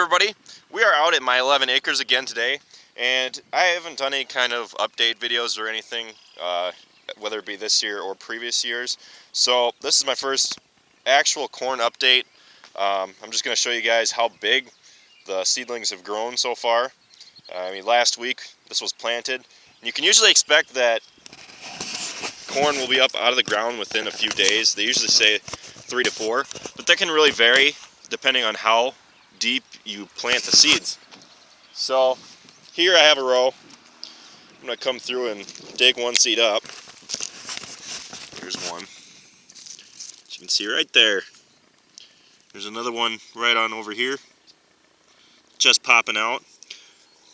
everybody, we are out at my 11 acres again today, and I haven't done any kind of update videos or anything, whether it be this year or previous years. So this is my first actual corn update. I'm just going to show you guys how big the seedlings have grown so far. Last week this was planted, and you can usually expect that corn will be up out of the ground within a few days. They usually say 3 to 4, but that can really vary depending on how deep you plant the seeds. So here I have a row. I'm going to come through and dig one seed up. Here's one. As you can see right there. There's another one right on over here, just popping out.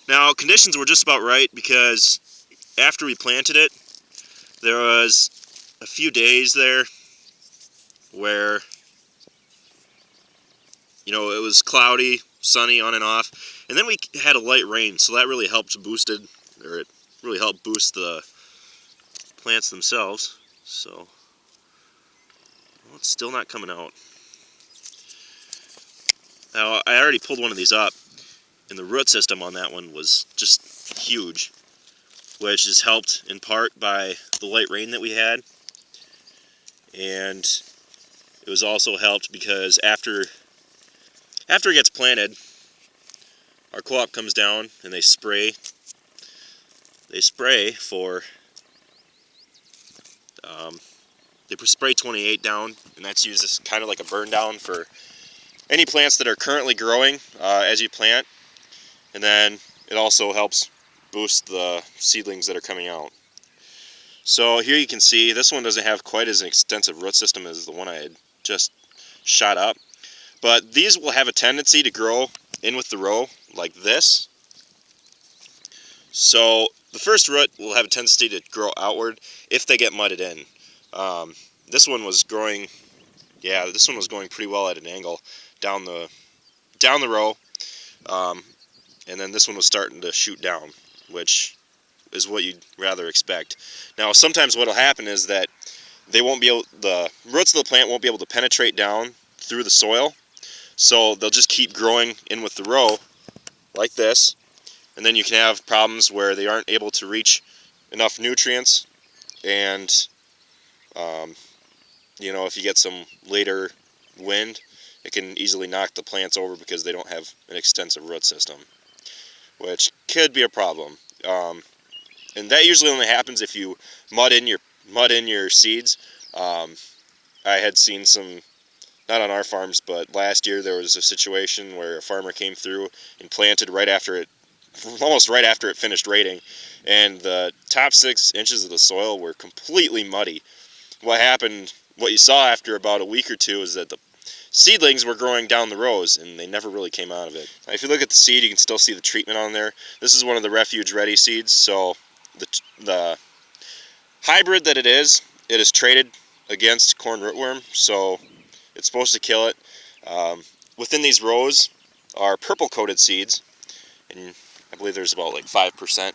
Now conditions were just about right because after we planted it, there was a few days there where it was cloudy, sunny on and off, and then we had a light rain, so that really helped boost the plants themselves. So, well, it's still not coming out. Now, I already pulled one of these up, and the root system on that one was just huge, which is helped in part by the light rain that we had, and it was also helped because after it gets planted, our co-op comes down and they spray for they spray 28 down, and that's used as kind of like a burn down for any plants that are currently growing as you plant, and then it also helps boost the seedlings that are coming out. So here you can see this one doesn't have quite as an extensive root system as the one I had just shot up, but these will have a tendency to grow in with the row like this. So the first root will have a tendency to grow outward if they get mudded in. This one was going pretty well at an angle down the row, and then this one was starting to shoot down, which is what you'd rather expect. Now sometimes what will happen is that the roots of the plant won't be able to penetrate down through the soil, so they'll just keep growing in with the row like this, and then you can have problems where they aren't able to reach enough nutrients, and if you get some later wind, it can easily knock the plants over because they don't have an extensive root system, which could be a problem. And that usually only happens if you mud in your seeds. I had seen some, not on our farms, but last year there was a situation where a farmer came through and planted almost right after it finished raining, and the top 6 inches of the soil were completely muddy. What you saw after about a week or two is that the seedlings were growing down the rows, and they never really came out of it. Now, if you look at the seed, you can still see the treatment on there. This is one of the refuge ready seeds, so the hybrid that it is traded against corn rootworm, so it's supposed to kill it. Within these rows are purple coated seeds, and I believe there's about like 5%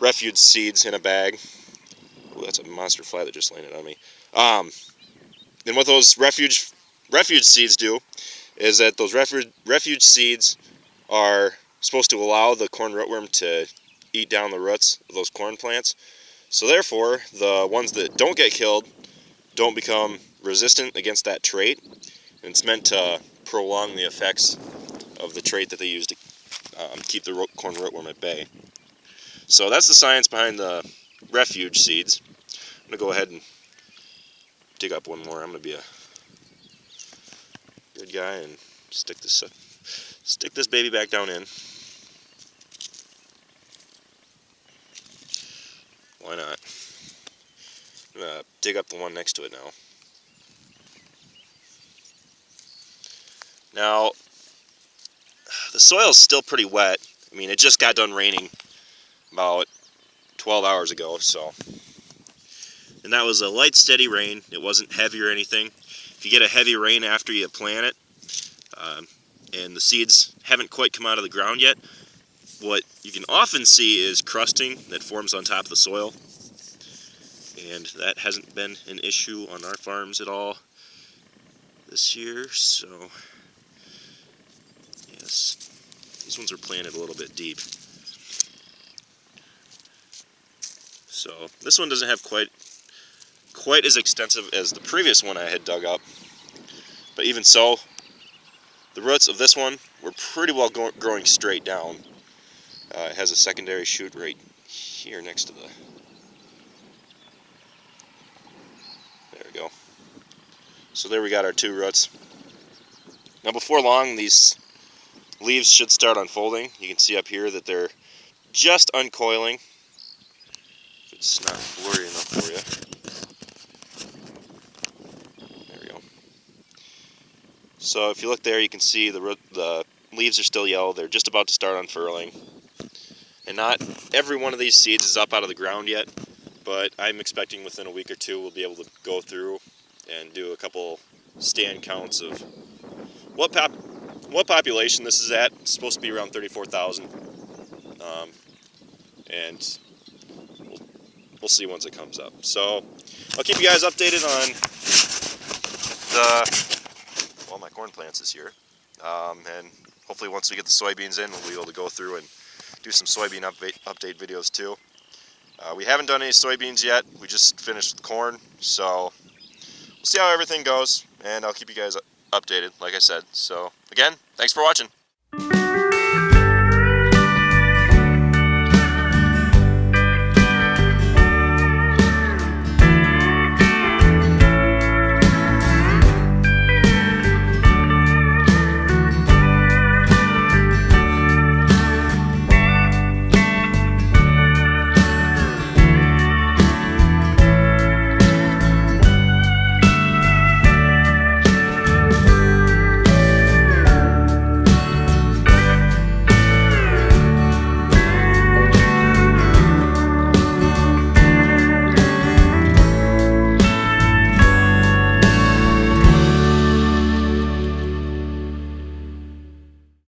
refuge seeds in a bag. Ooh, that's a monster fly that just landed on me. And what those refuge seeds do is that those refuge seeds are supposed to allow the corn rootworm to eat down the roots of those corn plants. So therefore, the ones that don't get killed don't become resistant against that trait, and it's meant to prolong the effects of the trait that they use to keep the corn rootworm at bay. So that's the science behind the refuge seeds. I'm going to go ahead and dig up one more. I'm going to be a good guy and stick this baby back down in. Why not? I'm going to dig up the one next to it now. Now, the soil's still pretty wet. It just got done raining about 12 hours ago, so. And that was a light, steady rain. It wasn't heavy or anything. If you get a heavy rain after you plant it, and the seeds haven't quite come out of the ground yet, what you can often see is crusting that forms on top of the soil. And that hasn't been an issue on our farms at all this year, so yes. These ones are planted a little bit deep. So this one doesn't have quite as extensive as the previous one I had dug up. But even so, the roots of this one were pretty well growing straight down. It has a secondary shoot right here next to the... There we go. So there we got our 2 roots. Now before long, these leaves should start unfolding. You can see up here that they're just uncoiling. If it's not blurry enough for you. There we go. So if you look there, you can see the leaves are still yellow. They're just about to start unfurling. And not every one of these seeds is up out of the ground yet, but I'm expecting within a week or 2 we'll be able to go through and do a couple stand counts of what population this is at. It's supposed to be around 34,000, and we'll see once it comes up. So I'll keep you guys updated on my corn plants this year, and hopefully once we get the soybeans in, we'll be able to go through and do some soybean update videos too. We haven't done any soybeans yet. We just finished with corn, so we'll see how everything goes, and I'll keep you guys updated, like I said. So again, thanks for watching.